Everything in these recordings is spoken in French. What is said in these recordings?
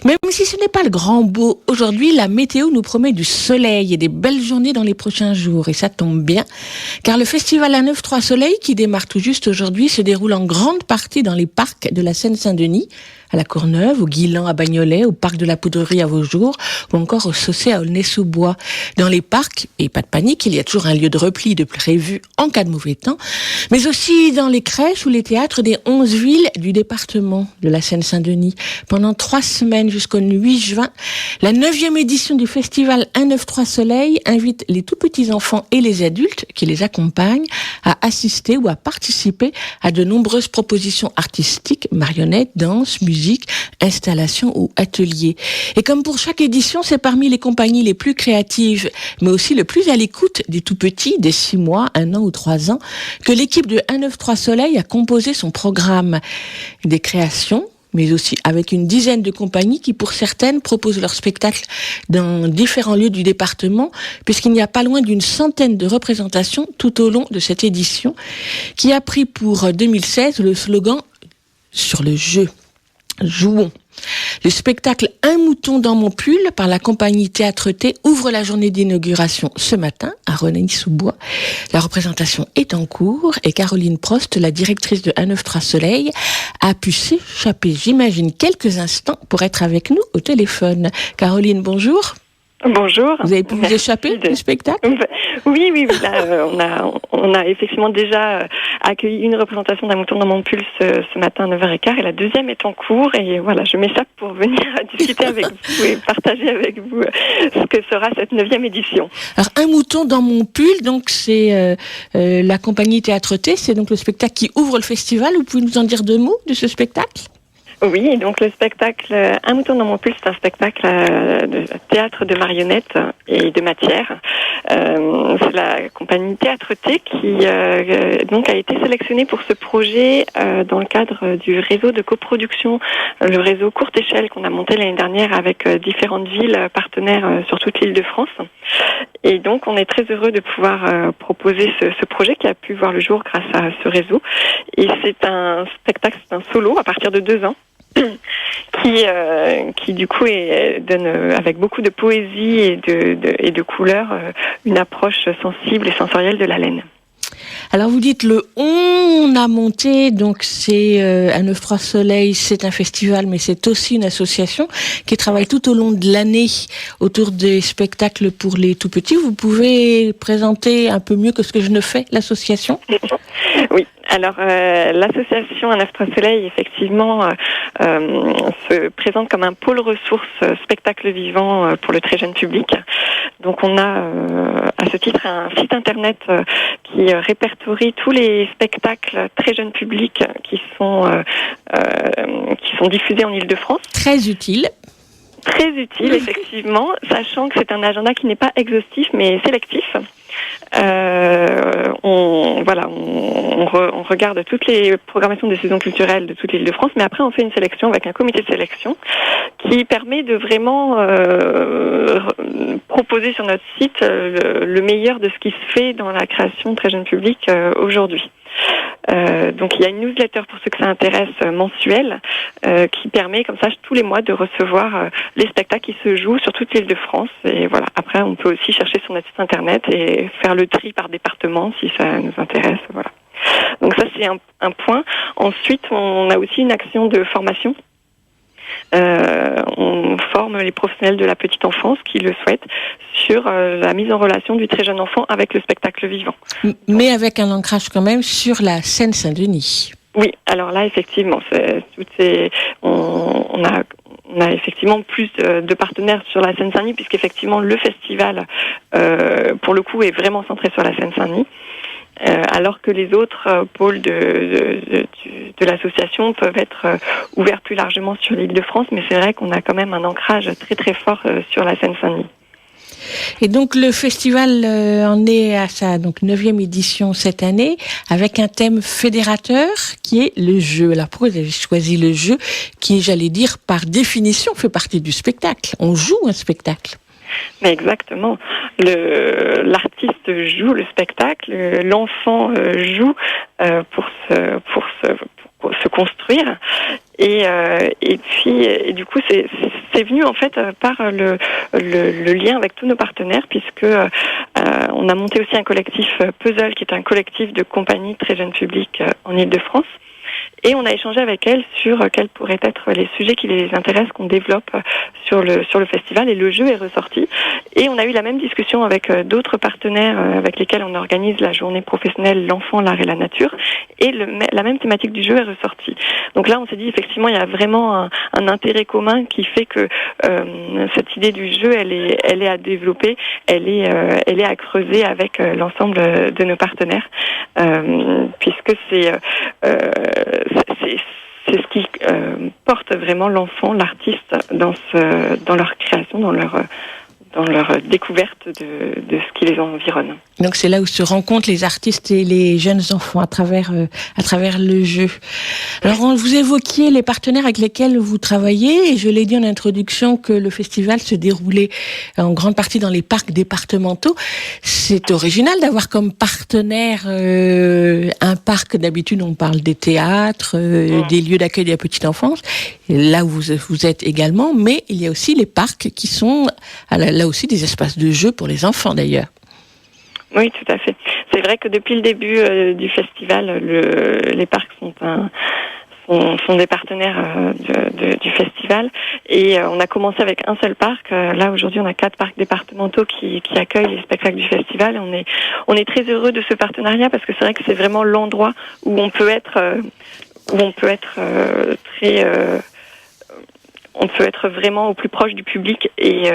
Même si ce n'est pas le grand beau, aujourd'hui, la météo nous promet du soleil et des belles journées dans les prochains jours. Et ça tombe bien, car le festival A93 Soleil, qui démarre tout juste aujourd'hui, se déroule en grande partie dans les parcs de la Seine-Saint-Denis, à la Courneuve, au Guilan à Bagnolet, au parc de la Poudrerie à Vaujours, ou encore au Saussay à Aulnay-sous-Bois. Dans les parcs, et pas de panique, il y a toujours un lieu de repli de prévu en cas de mauvais temps, mais aussi dans les crèches ou les théâtres des 11 villes du département de la Seine-Saint-Denis. Pendant 3 semaines jusqu'au 8 juin, la 9e édition du festival 193 Soleil invite les tout petits enfants et les adultes qui les accompagnent à assister ou à participer à de nombreuses propositions artistiques, marionnettes, danse, musique, installations ou ateliers. Et comme pour chaque édition, c'est parmi les compagnies les plus créatives, mais aussi le plus à l'écoute des tout petits, des 6 mois, 1 an ou 3 ans, que l'équipe de 193 Soleil a composé son programme. Des créations, mais aussi avec une dizaine de compagnies qui, pour certaines, proposent leurs spectacles dans différents lieux du département, puisqu'il n'y a pas loin d'une centaine de représentations tout au long de cette édition, qui a pris pour 2016 le slogan « Sur le jeu ». Jouons. Le spectacle Un mouton dans mon pull par la compagnie Théâtre T ouvre la journée d'inauguration ce matin à Rennes-sous-Bois. La représentation est en cours et Caroline Prost, la directrice de 193 Soleil, a pu s'échapper, j'imagine, quelques instants pour être avec nous au téléphone. Caroline, bonjour. Bonjour. Vous avez pu vous échapper du spectacle ? Oui. Là, on a effectivement déjà accueilli une représentation d'un mouton dans mon pull ce matin à 9h15 et la deuxième est en cours. Et voilà, je m'échappe pour venir discuter avec vous et partager avec vous ce que sera cette 9e édition. Alors, Un mouton dans mon pull, donc c'est la compagnie Théâtre T, c'est donc le spectacle qui ouvre le festival. Vous pouvez nous en dire 2 mots de ce spectacle ? Oui, donc le spectacle Un mouton dans mon pull, c'est un spectacle de théâtre de marionnettes et de matière. C'est la compagnie Théâtre T qui donc a été sélectionnée pour ce projet dans le cadre du réseau de coproduction, le réseau Courte Échelle qu'on a monté l'année dernière avec différentes villes partenaires sur toute l'île de France. Et donc on est très heureux de pouvoir proposer ce projet qui a pu voir le jour grâce à ce réseau. Et c'est un spectacle, c'est un solo à partir de 2 ans. Qui du coup donne avec beaucoup de poésie et de couleurs une approche sensible et sensorielle de la laine. Alors vous dites on a monté, donc c'est 193 Soleil, c'est un festival, mais c'est aussi une association qui travaille tout au long de l'année autour des spectacles pour les tout petits. Vous pouvez présenter un peu mieux que ce que je ne fais, l'association ? Oui. Alors, l'association 193 Soleil, effectivement, se présente comme un pôle ressources spectacle vivant pour le très jeune public. Donc, on a à ce titre un site internet qui répertorie tous les spectacles très jeune public qui sont diffusés en Île-de-France. Très utile. Très utile, effectivement, sachant que c'est un agenda qui n'est pas exhaustif, mais sélectif. On regarde toutes les programmations des saisons culturelles de toute l'Île-de-France, mais après on fait une sélection avec un comité de sélection qui permet de vraiment proposer sur notre site le meilleur de ce qui se fait dans la création très jeune public aujourd'hui. Donc il y a une newsletter pour ceux que ça intéresse mensuelle qui permet comme ça tous les mois de recevoir les spectacles qui se jouent sur toute l'Île-de-France et voilà, après on peut aussi chercher sur notre site internet et faire le tri par département si ça nous intéresse, voilà. Donc ça c'est un point. Ensuite on a aussi une action de formation. On forme les professionnels de la petite enfance qui le souhaitent sur la mise en relation du très jeune enfant avec le spectacle vivant. Mais avec un ancrage quand même sur la Seine-Saint-Denis. Oui, alors là effectivement, on a effectivement plus de partenaires sur la Seine-Saint-Denis puisqu'effectivement le festival pour le coup est vraiment centré sur la Seine-Saint-Denis. Alors que les autres pôles de l'association peuvent être ouverts plus largement sur l'Île-de-France, mais c'est vrai qu'on a quand même un ancrage très très fort sur la Seine-Saint-Denis. Et donc le festival en est à sa 9e édition cette année, avec un thème fédérateur qui est le jeu. Alors pourquoi vous avez choisi le jeu qui, j'allais dire, par définition fait partie du spectacle ? On joue un spectacle. Mais exactement. L'artiste joue le spectacle, l'enfant joue pour se construire. Et puis, du coup, c'est venu en fait par le lien avec tous nos partenaires, puisque on a monté aussi un collectif Puzzle, qui est un collectif de compagnies très jeune public en Île-de-France. Et on a échangé avec elles sur quels pourraient être les sujets qui les intéressent, qu'on développe sur le festival, et le jeu est ressorti. Et on a eu la même discussion avec d'autres partenaires avec lesquels on organise la journée professionnelle L'enfant, l'art et la nature, et la même thématique du jeu est ressortie. Donc là, on s'est dit effectivement, il y a vraiment un intérêt commun qui fait que cette idée du jeu, elle est à développer, elle est à creuser avec l'ensemble de nos partenaires, puisque c'est ce qui porte vraiment l'enfant, l'artiste dans leur création, dans leur découverte de ce qui les environne. Donc c'est là où se rencontrent les artistes et les jeunes enfants à travers le jeu. Alors vous évoquiez les partenaires avec lesquels vous travaillez, et je l'ai dit en introduction que le festival se déroulait en grande partie dans les parcs départementaux. C'est original d'avoir comme partenaire un parc. D'habitude on parle des théâtres, des lieux d'accueil de la petite enfance, et là où vous êtes également, mais il y a aussi les parcs qui sont là aussi des espaces de jeu pour les enfants d'ailleurs. Oui, tout à fait. C'est vrai que depuis le début du festival, les parcs sont des partenaires du festival, et on a commencé avec un seul parc. Là aujourd'hui, on a 4 parcs départementaux qui accueillent les spectacles du festival. Et on est très heureux de ce partenariat, parce que c'est vrai que c'est vraiment l'endroit où on peut être très on peut être vraiment au plus proche du public, et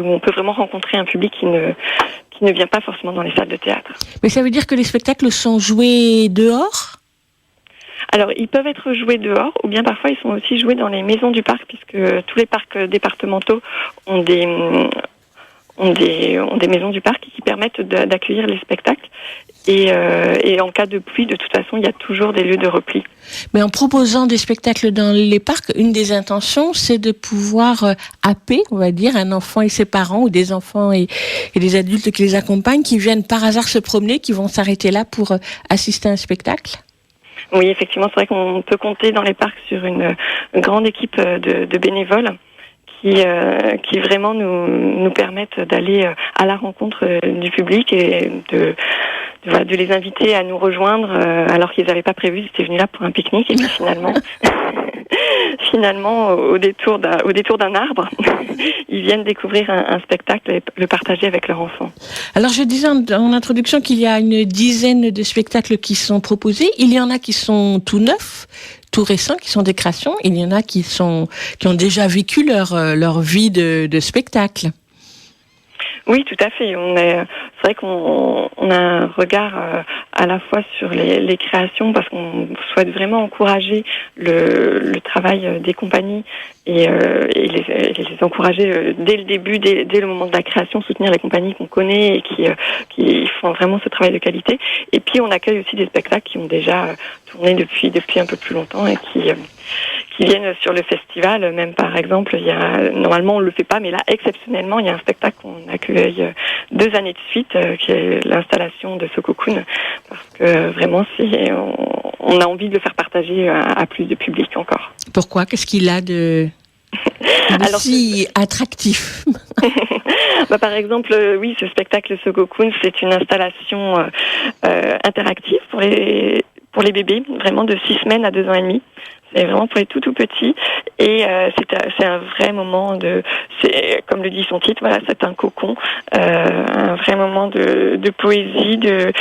où on peut vraiment rencontrer un public qui ne vient pas forcément dans les salles de théâtre. Mais ça veut dire que les spectacles sont joués dehors ? Alors, ils peuvent être joués dehors, ou bien parfois ils sont aussi joués dans les maisons du parc, puisque tous les parcs départementaux ont des maisons du parc qui permettent d'accueillir les spectacles. Et en cas de pluie, de toute façon, il y a toujours des lieux de repli. Mais en proposant des spectacles dans les parcs, une des intentions, c'est de pouvoir happer, on va dire, un enfant et ses parents, ou des enfants et des adultes qui les accompagnent, qui viennent par hasard se promener, qui vont s'arrêter là pour assister à un spectacle. Oui, effectivement, c'est vrai qu'on peut compter dans les parcs sur une grande équipe de bénévoles qui vraiment nous permettent d'aller à la rencontre du public, et de les inviter à nous rejoindre alors qu'ils n'avaient pas prévu. Ils étaient venus là pour un pique-nique, et puis finalement au détour d'un arbre, ils viennent découvrir un spectacle et le partager avec leur enfant. Alors je disais en introduction qu'il y a une dizaine de spectacles qui sont proposés. Il y en a qui sont tout neufs, tout récents, qui sont des créations. Il y en a qui ont déjà vécu leur vie de spectacle. Oui, tout à fait. C'est vrai qu'on a un regard à la fois sur les créations, parce qu'on souhaite vraiment encourager le travail des compagnies, et les encourager dès le début, dès le moment de la création, soutenir les compagnies qu'on connaît et qui font vraiment ce travail de qualité. Et puis on accueille aussi des spectacles qui ont déjà tourné depuis un peu plus longtemps, et qui viennent sur le festival. Même par exemple, normalement on le fait pas, mais là exceptionnellement, il y a un spectacle qu'on accueille 2 années de suite, qui est l'installation de Sokokun, parce que vraiment on a envie de le faire partager à plus de public encore. Pourquoi ? Qu'est-ce qu'il a de si attractif? Par exemple, oui, ce spectacle Sokokun, c'est une installation interactive pour les bébés, vraiment de 6 semaines à 2 ans et demi. C'est vraiment pour les tout petits, et c'est un vrai moment c'est comme le dit son titre, voilà, c'est un cocon, un vrai moment de poésie, de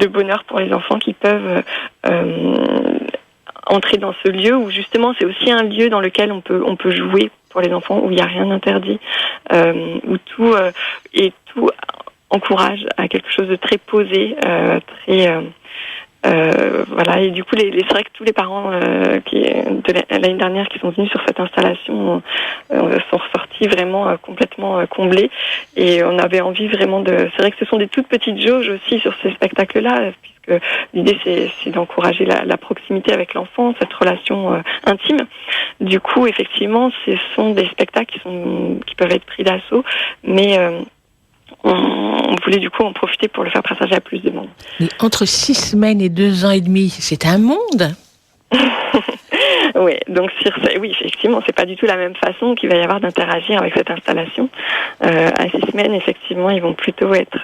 bonheur pour les enfants qui peuvent entrer dans ce lieu, où justement c'est aussi un lieu dans lequel on peut jouer pour les enfants, où il n'y a rien d'interdit, où tout encourage à quelque chose de très posé, très voilà. Et du coup, c'est vrai que tous les parents de l'année dernière qui sont venus sur cette installation sont ressortis vraiment complètement comblés, et on avait envie vraiment c'est vrai que ce sont des toutes petites jauges aussi sur ces spectacles-là, puisque l'idée c'est d'encourager la proximité avec l'enfant, cette relation intime. Du coup, effectivement, ce sont des spectacles qui peuvent être pris d'assaut, mais on voulait du coup en profiter pour le faire partager à plus de monde. Mais entre 6 semaines et 2 ans et demi, c'est un monde. Oui, donc oui, effectivement, c'est pas du tout la même façon qu'il va y avoir d'interagir avec cette installation. À 6 semaines, effectivement, ils vont plutôt être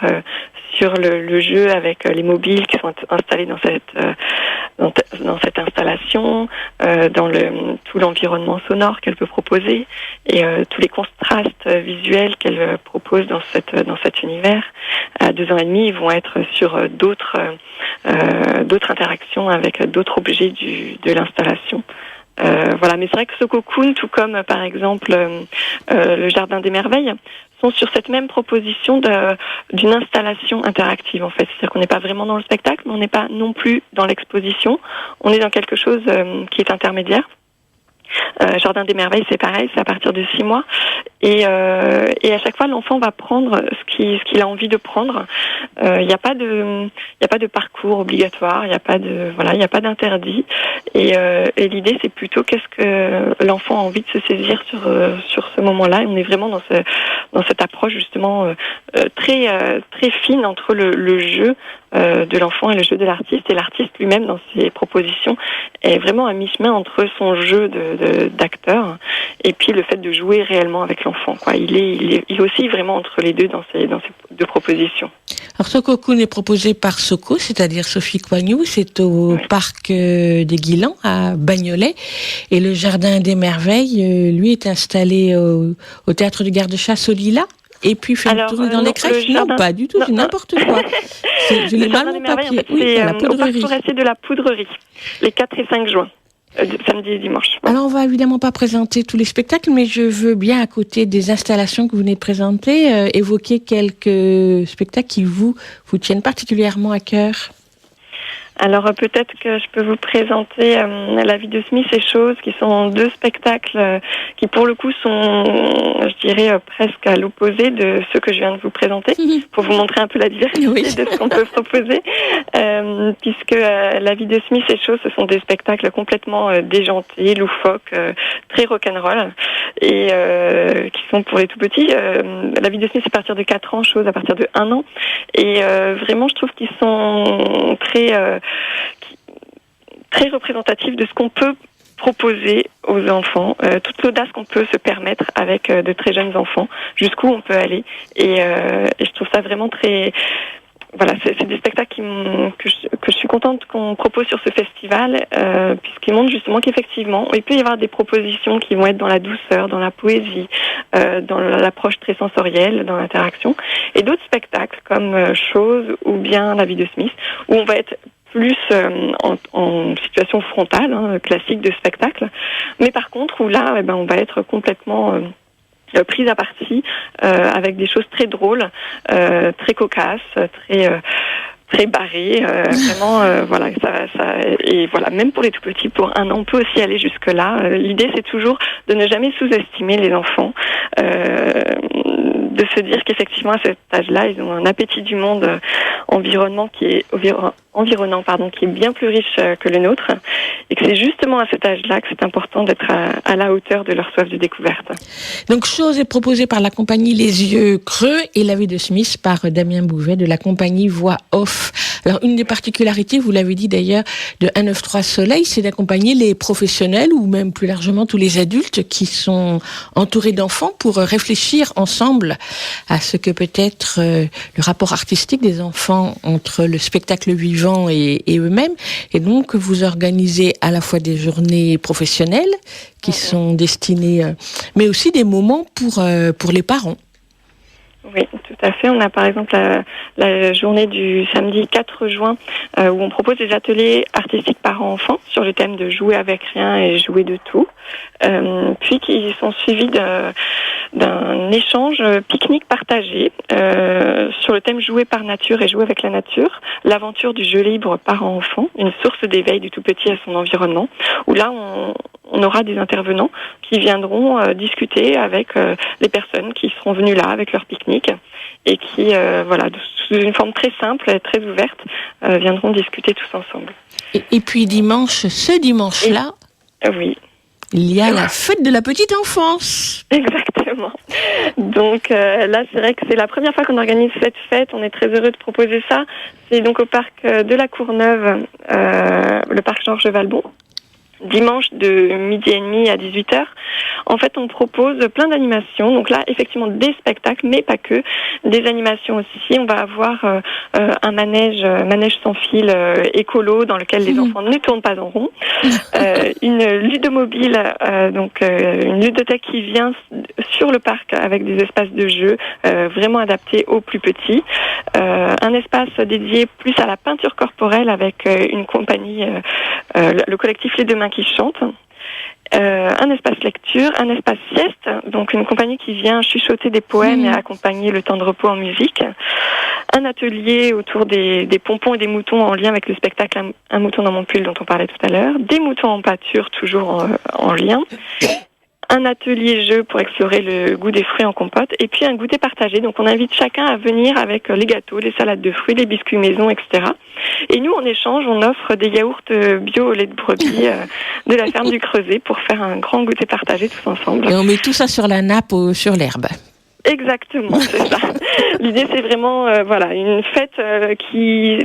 sur le jeu avec les mobiles qui sont installés dans cette installation, dans tout l'environnement sonore qu'elle peut proposer et tous les contrastes visuels qu'elle propose dans cet univers. À 2 ans et demi, ils vont être sur d'autres interactions avec d'autres objets de l'installation. Voilà, mais c'est vrai que ce cocoon, tout comme par exemple le Jardin des Merveilles, sont sur cette même proposition d'une installation interactive en fait. C'est-à-dire qu'on n'est pas vraiment dans le spectacle, mais on n'est pas non plus dans l'exposition. On est dans quelque chose qui est intermédiaire. Jardin des Merveilles, c'est pareil, c'est à partir de 6 mois. Et à chaque fois, l'enfant va prendre ce qu'il a envie de prendre. Il n'y a pas de parcours obligatoire, il n'y a pas d'interdit. Et l'idée, c'est plutôt qu'est-ce que l'enfant a envie de se saisir sur ce moment-là. Et on est vraiment dans cette approche justement très fine entre le jeu de l'enfant et le jeu de l'artiste. Et l'artiste lui-même, dans ses propositions, est vraiment à mi-chemin entre son jeu d'acteur et puis le fait de jouer réellement avec l'enfant, quoi. Il est aussi vraiment entre les deux dans ces 2 propositions. Alors ce cocoon est proposé par Soco, c'est-à-dire Sophie Coignoux, c'est au parc des Guilans à Bagnolet, et le Jardin des Merveilles, lui, est installé au théâtre du Garde-Chasse au Lilas. Et puis fait une tournée dans les crèches. Non, pas du tout, c'est n'importe quoi. Je l'ai mal mon papier. C'est au parc forestier de la Poudrerie, les 4 et 5 juin. Samedi et dimanche. Ouais. Alors, on va évidemment pas présenter tous les spectacles, mais je veux bien, à côté des installations que vous venez de présenter, évoquer quelques spectacles qui vous tiennent particulièrement à cœur. Alors peut-être que je peux vous présenter La vie de Smith et Choses, qui sont 2 spectacles qui pour le coup sont, je dirais, presque à l'opposé de ceux que je viens de vous présenter, pour vous montrer un peu la diversité de ce qu'on peut proposer, puisque La vie de Smith et Choses, ce sont des spectacles complètement déjantés, loufoques, très rock'n'roll, et qui sont pour les tout petits. La vie de Smith, c'est à partir de 4 ans, Choses à partir de 1 an, et vraiment je trouve qu'ils sont très représentatif de ce qu'on peut proposer aux enfants, toute l'audace qu'on peut se permettre avec de très jeunes enfants, jusqu'où on peut aller. Et je trouve ça vraiment très... Voilà, c'est des spectacles que je suis contente qu'on propose sur ce festival, puisqu'ils montrent justement qu'effectivement, il peut y avoir des propositions qui vont être dans la douceur, dans la poésie, dans l'approche très sensorielle, dans l'interaction, et d'autres spectacles comme Choses ou bien La vie de Smith, où on va être plus en situation frontale, classique de spectacle, mais par contre où là, on va être complètement prise à partie avec des choses très drôles, très cocasses, très barrées, vraiment voilà, et voilà, même pour les tout petits, pour 1 an, on peut aussi aller jusque là. L'idée, c'est toujours de ne jamais sous-estimer les enfants, de se dire qu'effectivement à cet âge-là, ils ont un appétit du monde environnant qui est bien plus riche que le nôtre, et que c'est justement à cet âge-là que c'est important d'être à la hauteur de leur soif de découverte. Donc Chose est proposée par la compagnie Les Yeux Creux et La vie de Smith par Damien Bouvet de la compagnie Voix Off. Alors une des particularités, vous l'avez dit d'ailleurs, de 193 Soleil, c'est d'accompagner les professionnels ou même plus largement tous les adultes qui sont entourés d'enfants pour réfléchir ensemble à ce que peut être le rapport artistique des enfants entre le spectacle vivant et eux-mêmes. Et donc, vous organisez à la fois des journées professionnelles qui sont destinées, mais aussi des moments pour les parents. Oui, tout à fait. On a par exemple la journée du samedi 4 juin où on propose des ateliers artistiques parents-enfants sur le thème de jouer avec rien et jouer de tout, puis qui sont suivis d'un échange pique-nique partagé sur le thème jouer par nature et jouer avec la nature, l'aventure du jeu libre parent-enfant, une source d'éveil du tout petit à son environnement, où là on aura des intervenants qui viendront discuter avec les personnes qui seront venues là avec leur pique-nique et qui, sous une forme très simple et très ouverte, viendront discuter tous ensemble. Et puis ce dimanche-là, oui, il y a la fête de la petite enfance. Exactement. Donc là, c'est vrai que c'est la première fois qu'on organise cette fête. On est très heureux de proposer ça. C'est donc au parc de la Courneuve, le parc Georges Valbon. dimanche de midi et demi à 18h. En fait, on propose plein d'animations. Donc là, effectivement, des spectacles, mais pas que. Des animations aussi. On va avoir un manège sans fil écolo dans lequel les enfants ne tournent pas en rond. Une ludomobile, une ludothèque qui vient sur le parc avec des espaces de jeu vraiment adaptés aux plus petits. Un espace dédié plus à la peinture corporelle avec une compagnie, le collectif Les Deux Mains qui chantent. Un espace lecture, un espace sieste, donc une compagnie qui vient chuchoter des poèmes et accompagner le temps de repos en musique. Un atelier autour des pompons et des moutons en lien avec le spectacle Un mouton dans mon pull dont on parlait tout à l'heure. Des moutons en pâture, toujours en lien. Un atelier jeu pour explorer le goût des fruits en compote, et puis un goûter partagé. Donc on invite chacun à venir avec les gâteaux, les salades de fruits, les biscuits maison, etc. Et nous, en échange, on offre des yaourts bio au lait de brebis de la ferme du Creuset pour faire un grand goûter partagé tous ensemble. Et on met tout ça sur la nappe sur l'herbe. Exactement, c'est ça. L'idée, c'est vraiment une fête qui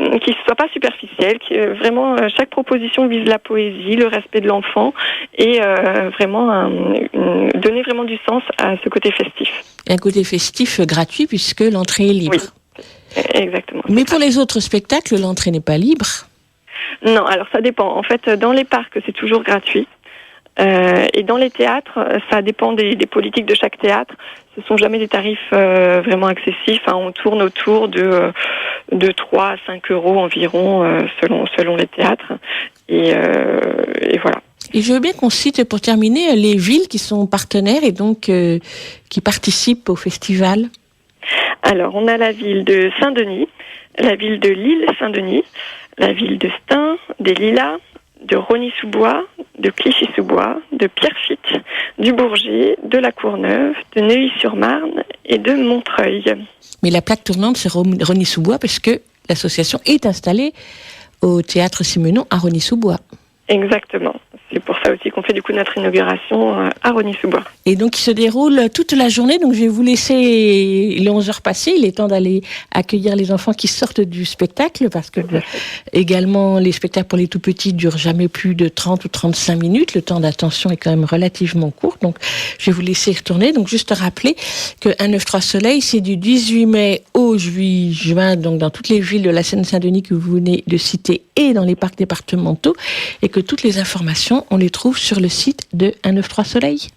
soit pas superficielle, qui vraiment chaque proposition vise la poésie, le respect de l'enfant et donner vraiment du sens à ce côté festif. Et un côté festif gratuit puisque l'entrée est libre. Oui, exactement. Mais pour les autres spectacles, l'entrée n'est pas libre. Non, alors ça dépend. En fait, dans les parcs, c'est toujours gratuit. Et dans les théâtres, ça dépend des politiques de chaque théâtre. Ce sont jamais des tarifs vraiment excessifs. On tourne autour de 3 à 5 euros environ selon les théâtres. Et voilà. Et je veux bien qu'on cite pour terminer les villes qui sont partenaires et donc qui participent au festival. Alors, on a la ville de Saint-Denis, la ville de Lille-Saint-Denis, la ville de Stein, des Lilas, de Rosny-sous-Bois, de Clichy-sous-Bois, de Pierrefitte, du Bourget, de la Courneuve, de Neuilly-sur-Marne et de Montreuil. Mais la plaque tournante, c'est Rosny-sous-Bois parce que l'association est installée au théâtre Simenon à Rosny-sous-Bois. Exactement. C'est pour ça aussi qu'on fait du coup notre inauguration à Rosny-sous-Bois. Et donc, il se déroule toute la journée. Donc, je vais vous laisser les 11 heures passer. Il est temps d'aller accueillir les enfants qui sortent du spectacle parce que également, les spectacles pour les tout petits durent jamais plus de 30 ou 35 minutes. Le temps d'attention est quand même relativement court. Donc, je vais vous laisser retourner. Donc, juste rappeler que 1-9-3 Soleil, c'est du 18 mai au 8 juin, donc dans toutes les villes de la Seine-Saint-Denis que vous venez de citer et dans les parcs départementaux, et que toutes les informations, on les trouve sur le site de 1-9-3 Soleil.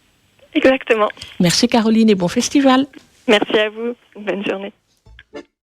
Exactement. Merci Caroline et bon festival. Merci à vous. Bonne journée.